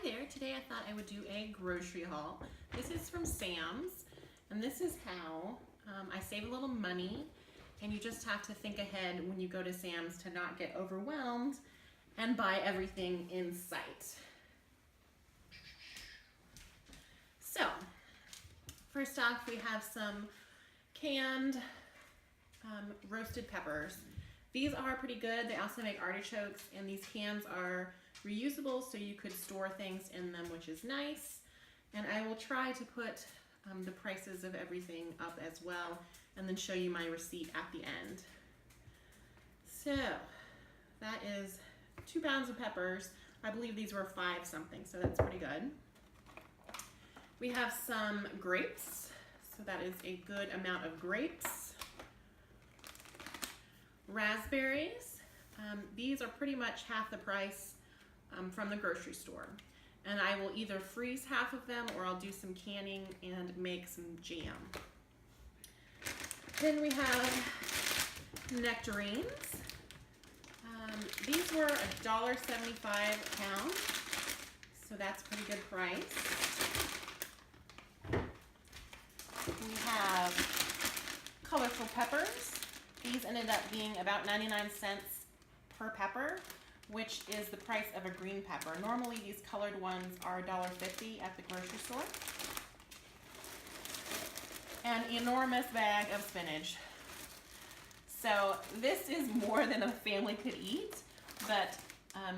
there, today I thought I would do a grocery haul. This is from Sam's, and this is how I save a little money, and you just have to think ahead when you go to Sam's to not get overwhelmed and buy everything in sight. So, first off, we have some canned roasted peppers. These are pretty good. They also make artichokes, and these cans are reusable, so you could store things in them, which is nice. And I will try to put the prices of everything up as well, and then show you my receipt at the end. So that is 2 pounds of peppers. I believe these were 5 something, so that's pretty good. We have some grapes, so that is a good amount of grapes. Raspberries, these are pretty much half the price from the grocery store. And I will either freeze half of them or I'll do some canning and make some jam. Then we have nectarines. These were $1.75 a pound, so that's a pretty good price. We have colorful peppers. These ended up being about 99 cents per pepper, which is the price of a green pepper. Normally these colored ones are $1.50 at the grocery store. An enormous bag of spinach. So this is more than a family could eat, but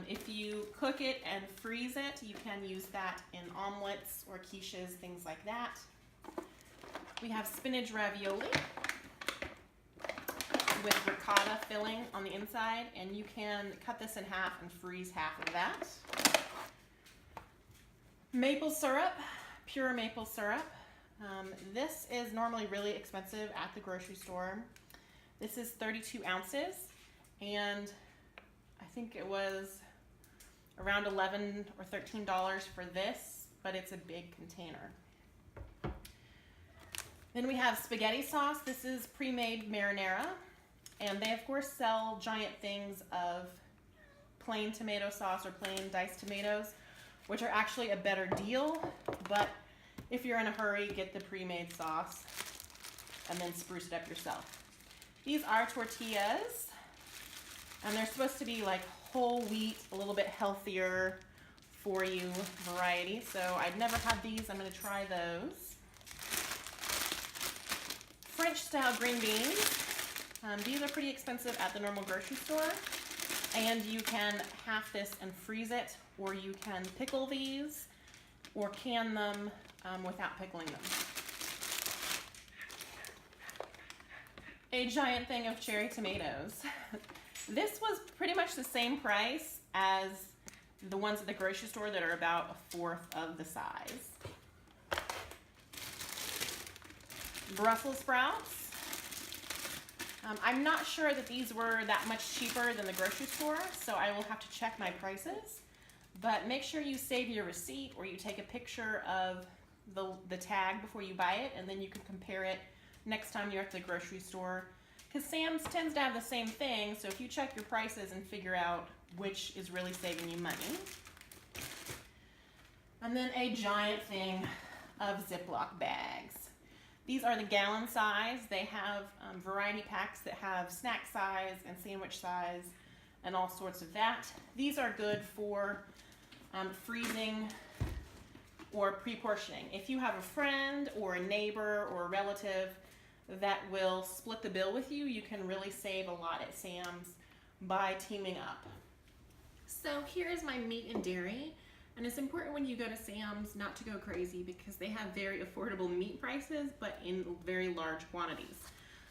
if you cook it and freeze it, you can use that in omelets or quiches, things like that. We have spinach ravioli with ricotta filling on the inside, and you can cut this in half and freeze half of that. Maple syrup, pure maple syrup. This is normally really expensive at the grocery store. This is 32 ounces, and I think it was around $11 or $13 for this, but it's a big container. Then we have spaghetti sauce. This is pre-made marinara. And they, of course, sell giant things of plain tomato sauce or plain diced tomatoes, which are actually a better deal. But if you're in a hurry, get the pre-made sauce and then spruce it up yourself. These are tortillas, and they're supposed to be like whole wheat, a little bit healthier for you variety. So I'd never had these. I'm going to try those. French-style green beans. These are pretty expensive at the normal grocery store, and you can half this and freeze it, or you can pickle these or can them without pickling them. A giant thing of cherry tomatoes. This was pretty much the same price as the ones at the grocery store that are about 1/4 of the size. Brussels sprouts. I'm not sure that these were that much cheaper than the grocery store, so I will have to check my prices. But make sure you save your receipt or you take a picture of the tag before you buy it, and then you can compare it next time you're at the grocery store. Because Sam's tends to have the same thing, so if you check your prices and figure out which is really saving you money. And then a giant thing of Ziploc bags. These are the gallon size. They have variety packs that have snack size and sandwich size and all sorts of that. These are good for freezing or pre-portioning. If you have a friend or a neighbor or a relative that will split the bill with you, you can really save a lot at Sam's by teaming up. So here is my meat and dairy. And it's important when you go to Sam's not to go crazy, because they have very affordable meat prices, but in very large quantities.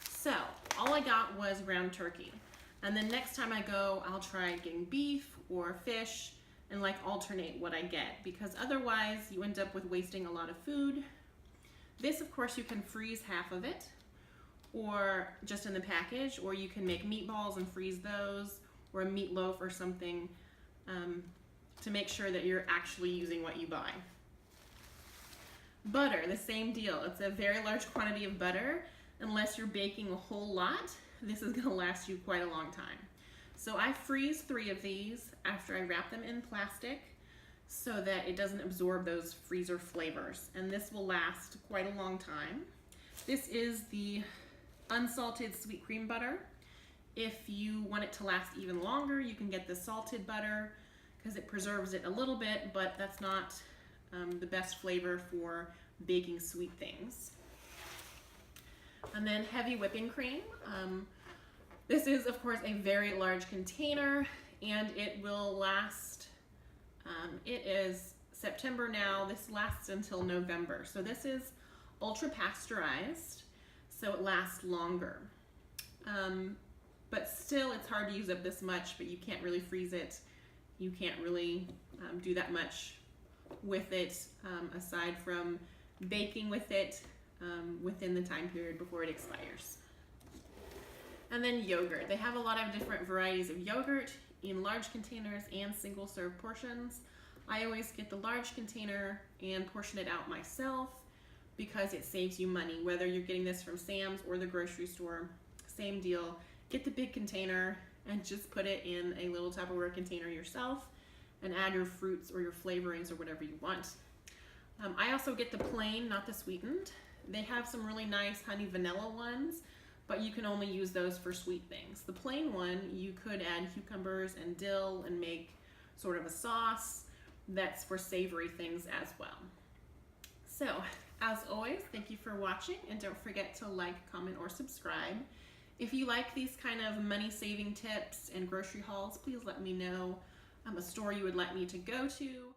So all I got was ground turkey. And then next time I go, I'll try getting beef or fish and like alternate what I get, because otherwise you end up with wasting a lot of food. This, of course, you can freeze half of it or just in the package, or you can make meatballs and freeze those, or a meatloaf or something, to make sure that you're actually using what you buy. Butter, the same deal. It's a very large quantity of butter. Unless you're baking a whole lot, this is gonna last you quite a long time. So I freeze 3 of these after I wrap them in plastic. so that it doesn't absorb those freezer flavors. And this will last quite a long time. This is the unsalted sweet cream butter. If you want it to last even longer, you can get the salted butter because it preserves it a little bit, but that's not the best flavor for baking sweet things. And then heavy whipping cream. This is, of course, a very large container, and it will last, it is September now, this lasts until November. So this is ultra pasteurized, so it lasts longer. But still, it's hard to use up this much, but you can't really freeze it. You can't really do that much with it, aside from baking with it within the time period before it expires. And then yogurt. They have a lot of different varieties of yogurt in large containers and single serve portions. I always get the large container and portion it out myself because it saves you money. Whether you're getting this from Sam's or the grocery store, same deal. Get the big container and just put it in a little Tupperware container yourself and add your fruits or your flavorings or whatever you want. I also get the plain, not the sweetened. They have some really nice honey vanilla ones, but you can only use those for sweet things. The plain one, you could add cucumbers and dill and make sort of a sauce that's for savory things as well. So, as always, thank you for watching, and don't forget to like, comment, or subscribe. If you like these kind of money-saving tips and grocery hauls, please let me know a store you would like me to go to.